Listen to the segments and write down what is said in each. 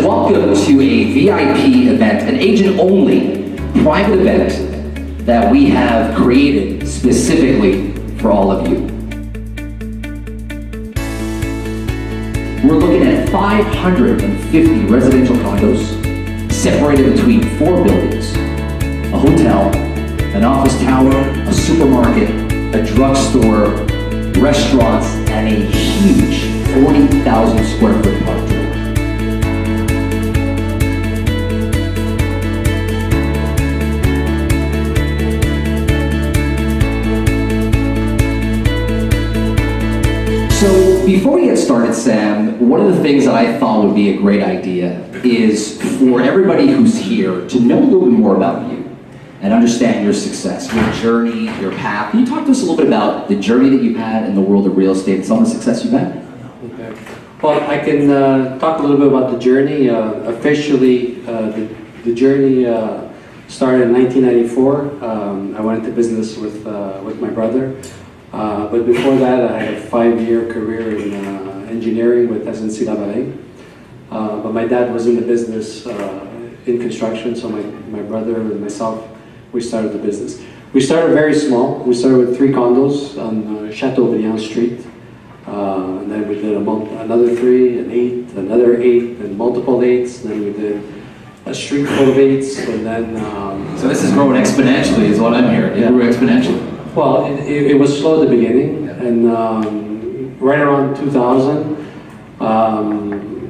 Welcome to a VIP event, an agent-only private event that we have created specifically for all of you. We're looking at 550 residential condos separated between 4 buildings, a hotel, an office tower, a supermarket, a drugstore, restaurants, and a huge 40,000 square foot park trail. So before we get started, Sam, one of the things that I thought would be a great idea is for everybody who's here to know a little bit more about you and understand your success, your journey, your path. Can you talk to us a little bit about the journey that you've had in the world of real estate and some of the success you've had? Okay. Well, I can talk a little bit about the journey. Officially, the journey started in 1994. I went into business with my brother. But before that, I had a 5-year career in engineering with SNC Lavalin. But my dad was in the business in construction, so my brother and myself, we started the business. We started very small. We started with 3 condos on Chateaubriand Street. And then we did another 3, an 8, another 8, and multiple 8s. Then we did a street full of 8s, and then... So this is growing exponentially is what I'm hearing. It grew exponentially. Well, it was slow at the beginning, and right around 2000,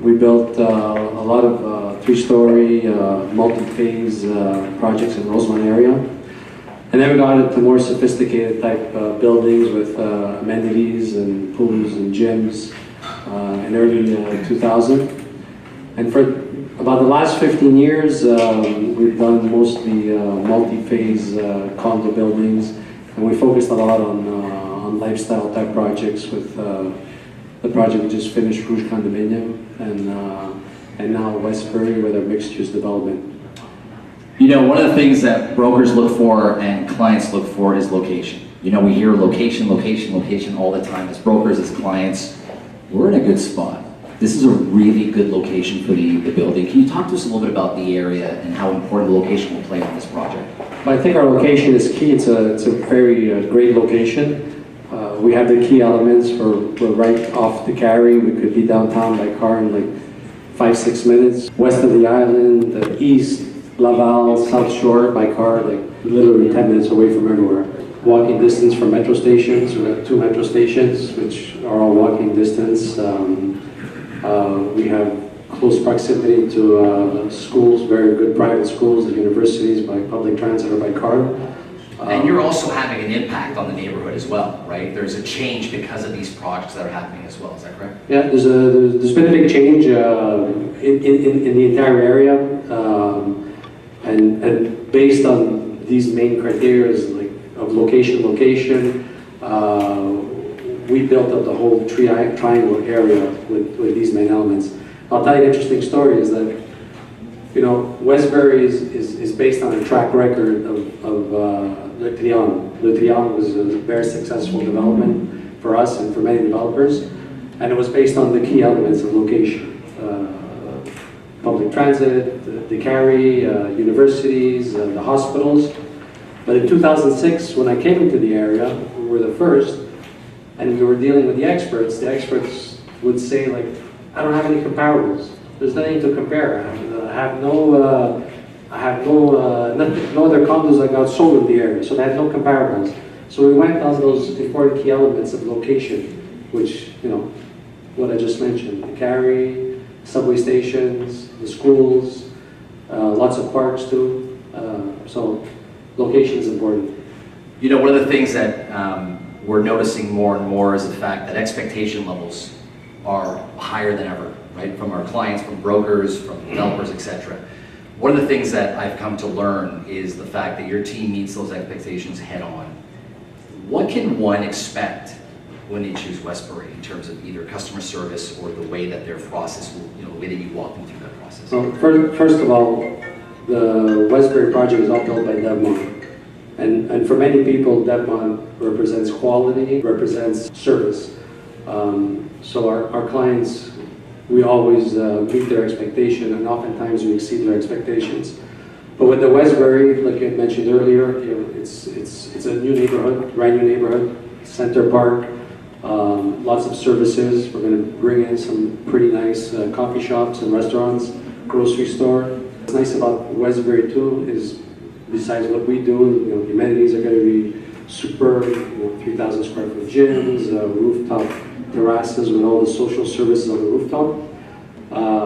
we built a lot of 3-story, multi-phase projects in Rosemont area. And then we got into more sophisticated type buildings with amenities and pools and gyms in early 2000. And for about the last 15 years, we've done mostly multi-phase condo buildings. And we focused a lot on lifestyle type projects with the project we just finished, Rouge Condominium, and now Westbury with our mixed-use development. You know, one of the things that brokers look for and clients look for is location. You know, we hear location, location, location all the time. As brokers, as clients, we're in a good spot. This is a really good location for the building. Can you talk to us a little bit about the area and how important the location will play on this project? I think our location is key. It's a very great location. We have the key elements. We're right off the Carry. We could be downtown by car in like 5-6 minutes. West of the island, the east, Laval, South Shore by car, like literally 10 minutes away from everywhere. Walking distance from metro stations. We have 2 metro stations, which are all walking distance. We have close proximity to schools, very good private schools, the universities by public transit or by car. And you're also having an impact on the neighborhood as well, right? There's a change because of these projects that are happening as well, is that correct? Yeah, there's been a big change in the entire area. And based on these main criteria like of location, we built up the whole triangle area with these main elements. I'll tell you an interesting story is that, you know, Westbury is based on a track record of Le Triangle. Le Triangle was a very successful development for us and for many developers, and it was based on the key elements of location. Public transit, the Carry, universities, the hospitals. But in 2006, when I came into the area, we were the first, and we were dealing with the experts would say, like, I don't have any comparables. There's nothing to compare. I have no other condos that got sold in the area, so they had no comparables. So we went on those important key elements of location, which, you know, what I just mentioned, the Carry, subway stations, the schools, lots of parks too. So location is important. You know, one of the things that we're noticing more and more is the fact that expectation levels are higher than ever, right? From our clients, from brokers, from developers, etc. One of the things that I've come to learn is the fact that your team meets those expectations head on. What can one expect when they choose Westbury in terms of either customer service or the way that their process will, you know, the way that you walk them through that process? So first of all, the Westbury project is all built by Devmont. And for many people, Devmont represents quality, represents service. So our clients we always meet their expectation, and oftentimes we exceed their expectations. But with the Westbury, like I mentioned earlier, it's a new neighborhood, brand new neighborhood, Center Park, lots of services. We're going to bring in some pretty nice coffee shops and restaurants, grocery store. What's nice about Westbury too is, besides what we do, the amenities are going to be superb. 3,000 square foot gyms, rooftop terraces with all the social services on the rooftop.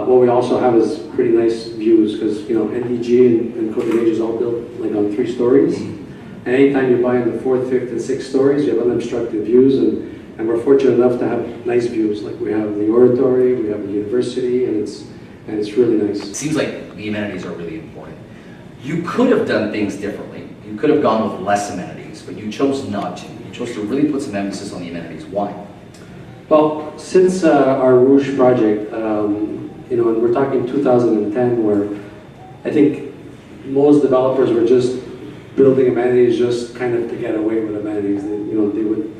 What we also have is pretty nice views because NDG and Copenhagen is all built like on 3 stories. And anytime you buy in the 4th, 5th, and 6th stories, you have unobstructed views, and we're fortunate enough to have nice views. Like we have the oratory, we have the university, and it's really nice. It seems like the amenities are really important. You could have done things differently. You could have gone with less amenities, but you chose not to. You chose to really put some emphasis on the amenities. Why? Well, since our Rouge project, and we're talking 2010, where I think most developers were just building amenities just kind of to get away with amenities. They would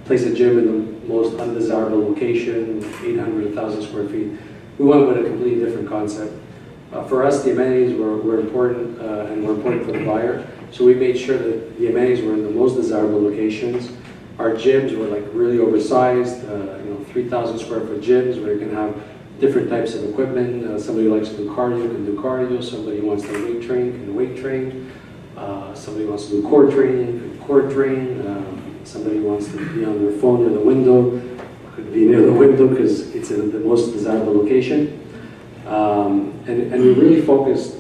place a gym in the most undesirable location, 800, 1,000 square feet. We went with a completely different concept. For us, the amenities were important and were important for the buyer. So we made sure that the amenities were in the most desirable locations. Our gyms were like really oversized, 3,000 square foot gyms where you can have different types of equipment. Somebody who likes to do cardio can do cardio. Somebody who wants to weight train can weight train. Somebody who wants to do core training can core train. Somebody who wants to be on their phone near the window could be near the window because it's in the most desirable location. And we really focused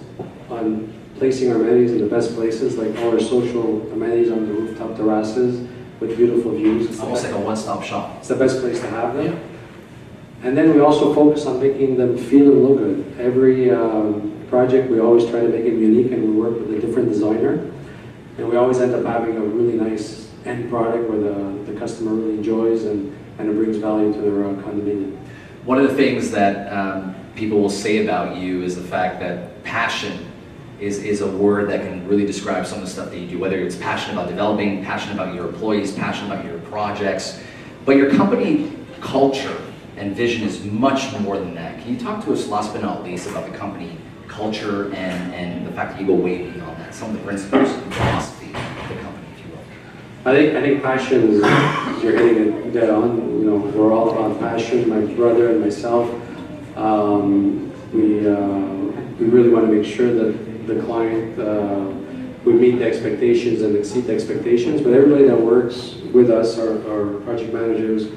on placing our amenities in the best places, like all our social amenities on the rooftop terraces with beautiful views. It's almost like a one-stop shop. It's the best place to have them. And then we also focus on making them feel and look good. Every project, we always try to make it unique, and we work with a different designer. And we always end up having a really nice end product where the customer really enjoys and it brings value to their condominium. One of the things that people will say about you is the fact that passion is a word that can really describe some of the stuff that you do, whether it's passionate about developing, passionate about your employees, passionate about your projects. But your company culture and vision is much more than that. Can you talk to us, last but not least, about the company culture and the fact that you go way beyond that, some of the principles and philosophy of the company, if you will? I think passion is, you're hitting it dead on. We're all about passion. My brother and myself, we really want to make sure that the client would meet the expectations and exceed the expectations. But everybody that works with us, our project managers,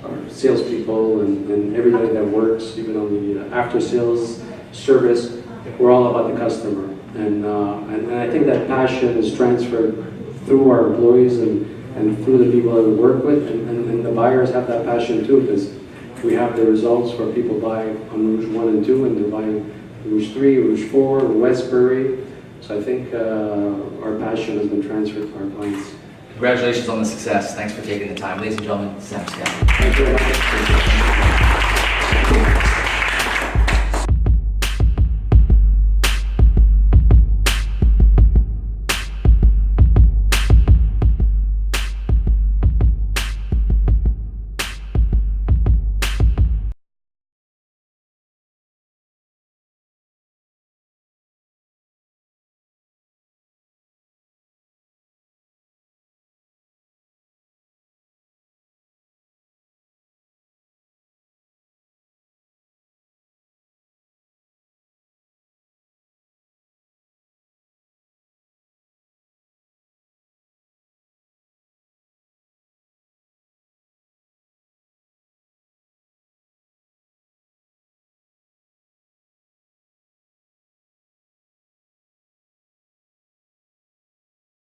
our salespeople, and everybody that works, even on the after-sales service, we're all about the customer. And I think that passion is transferred through our employees and through the people that we work with, and the buyers have that passion too, because we have the results where people buy on Rouge 1 and 2, and they're buying Rouge 3, Rouge 4, Westbury. So I think our passion has been transferred to our clients. Congratulations on the success. Thanks for taking the time. Ladies and gentlemen, Sam Scott. Thank you very much.